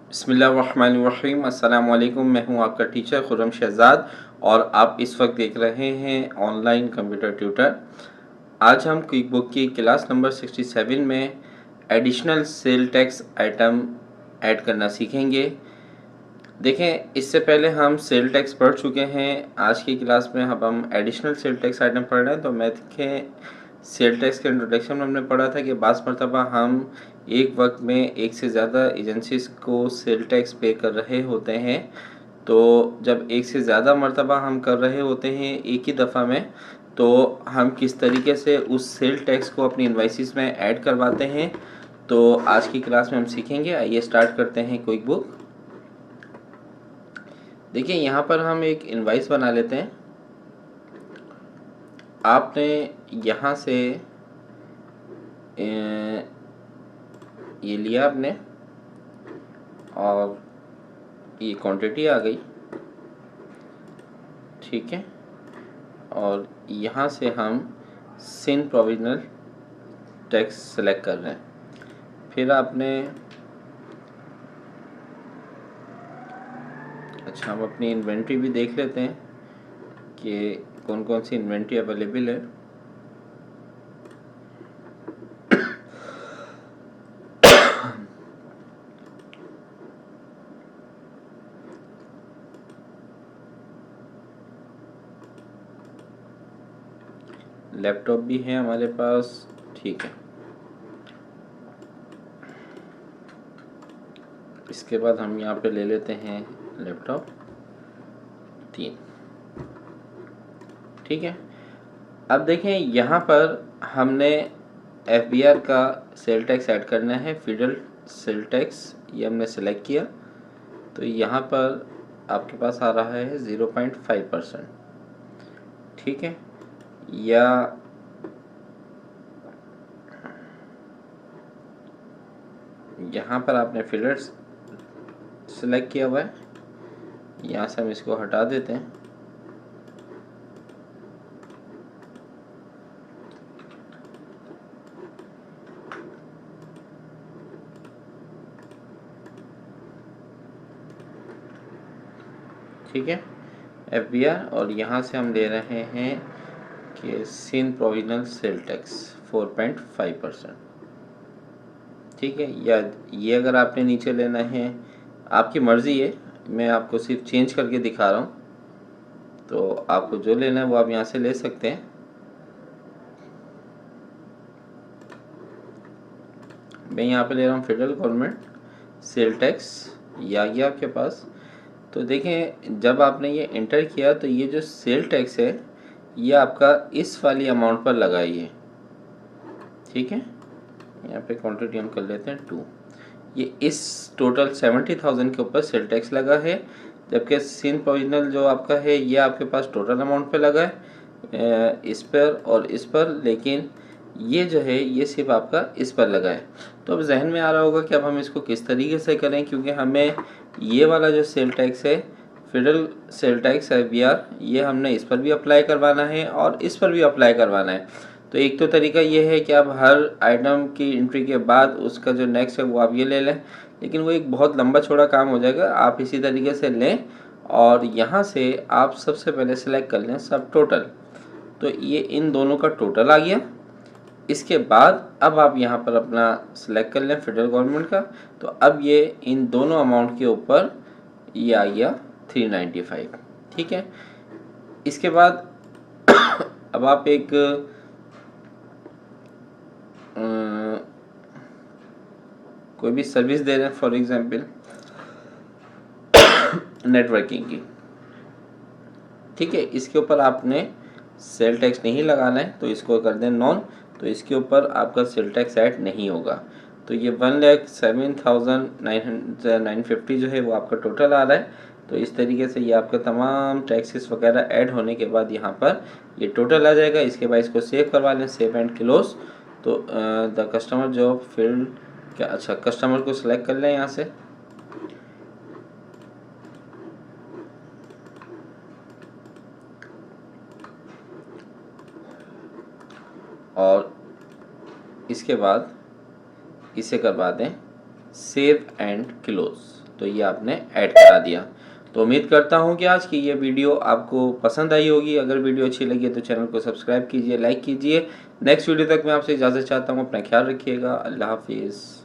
बिस्मिल्लाहिर्रहमानिर्रहीम। अस्सलाम वालेकुम। मैं हूं आपका टीचर खुर्रम शहजाद और आप इस वक्त देख रहे हैं ऑनलाइन कंप्यूटर ट्यूटर। आज हम क्विक बुक की क्लास नंबर 67 में additional sale tax item add करना सीखेंगे। देखें, इससे पहले हम सेल टैक्स पढ़ चुके हैं। आज की क्लास में अब हम एडिशनल सेल टैक्स आइटम पढ़ रहे हैं। तो मैं देखें, सेल टैक्स के इंट्रोडक्शन में हमने पढ़ा था कि बाज़ मरतबा हम एक वक्त में एक से ज़्यादा एजेंसीज़ को सेल टैक्स पे कर रहे होते हैं। तो जब एक से ज़्यादा मरतबा हम कर रहे होते हैं एक ही दफ़ा में, तो हम किस तरीके से उस सेल टैक्स को अपनी इनवाइसिस में ऐड करवाते हैं, तो आज की क्लास में हम सीखेंगे। आइए स्टार्ट करते हैं क्विक बुक। देखिए, यहाँ पर हम एक इनवाइस बना लेते हैं। आपने यहाँ से ये लिया आपने और ये क्वांटिटी आ गई, ठीक है। और यहाँ से हम सिन प्रोविजनल टैक्स सेलेक्ट कर रहे हैं। फिर आपने अच्छा, हम अपनी इन्वेंट्री भी देख लेते हैं कि कौन कौन सी इन्वेंट्री अवेलेबल है। लैपटॉप भी है हमारे पास, ठीक है। इसके बाद हम यहाँ पे ले लेते हैं लैपटॉप 3, ठीक है। अब देखें, यहाँ पर हमने FBR का सेल टैक्स ऐड करना है। फेडरल सेल टैक्स ये हमने सेलेक्ट किया, तो यहाँ पर आपके पास आ रहा है 0.5%, ठीक है। या यहाँ पर आपने फेडरल सेलेक्ट किया हुआ है, यहाँ से हम इसको हटा देते हैं। ठीक है, FBR, और यहाँ से हम ले रहे हैं कि सिन प्रोविजनल सेल टैक्स 4.5%, ठीक है। या ये अगर आपने नीचे लेना है, आपकी मर्ज़ी है, मैं आपको सिर्फ चेंज करके दिखा रहा हूँ। तो आपको जो लेना है वो आप यहाँ से ले सकते हैं। मैं यहाँ पे ले रहा हूँ फेडरल गवर्नमेंट सेल टैक्स, ये आ गया आपके पास। तो देखें, जब आपने ये इंटर किया तो ये जो सेल टैक्स है ये आपका इस वाली अमाउंट पर लगा ही है, ठीक है। यहाँ पे क्वांटिटी हम कर लेते हैं 2। ये इस टोटल 70,000 के ऊपर सेल टैक्स लगा है, जबकि सिन प्रोविजनल जो आपका है ये आपके पास टोटल अमाउंट पे लगा है, इस पर और इस पर, लेकिन ये जो है ये सिर्फ आपका इस पर लगा है। तो अब जहन में आ रहा होगा कि अब हम इसको किस तरीके से करें, क्योंकि हमें ये वाला जो सेल टैक्स है, फेडरल सेल टैक्स FBR, ये हमने इस पर भी अप्लाई करवाना है और इस पर भी अप्लाई करवाना है। तो एक तो तरीका ये है कि आप हर आइटम की एंट्री के बाद उसका जो नेक्स्ट है वो आप ये ले लें, लेकिन वो एक बहुत लंबा चौड़ा काम हो जाएगा। आप इसी तरीके से लें और यहाँ से आप सबसे पहले सेलेक्ट कर लें सब टोटल। तो ये इन दोनों का टोटल आ गया। इसके बाद अब आप यहाँ पर अपना सेलेक्ट कर लें फेडरल गवर्नमेंट का, तो अब ये इन दोनों अमाउंट के ऊपर ये आ गया 395, ठीक है। इसके बाद अब आप एक कोई भी सर्विस दे रहे हैं, फॉर एग्जांपल नेटवर्किंग की, ठीक है। इसके ऊपर आपने सेल टैक्स नहीं लगाना है, तो इसको कर दें नॉन। तो इसके ऊपर आपका सेल टैक्स ऐड नहीं होगा। तो ये 1,07,950 जो है वो आपका टोटल आ रहा है। तो इस तरीके से ये आपका तमाम टैक्सेस वगैरह ऐड होने के बाद यहाँ पर ये टोटल आ जाएगा। इसके बाद इसको सेव करवा लें, सेव एंड क्लोज। तो द कस्टमर जॉब फील्ड क्या, अच्छा, कस्टमर को सिलेक्ट कर लें यहाँ से, और इसके बाद इसे करवा दें सेव एंड क्लोज। तो ये आपने ऐड करा दिया। तो उम्मीद करता हूँ कि आज की ये वीडियो आपको पसंद आई होगी। अगर वीडियो अच्छी लगी तो चैनल को सब्सक्राइब कीजिए, लाइक कीजिए। नेक्स्ट वीडियो तक मैं आपसे इजाज़त चाहता हूँ। अपना ख्याल रखिएगा। अल्लाह हाफिज़।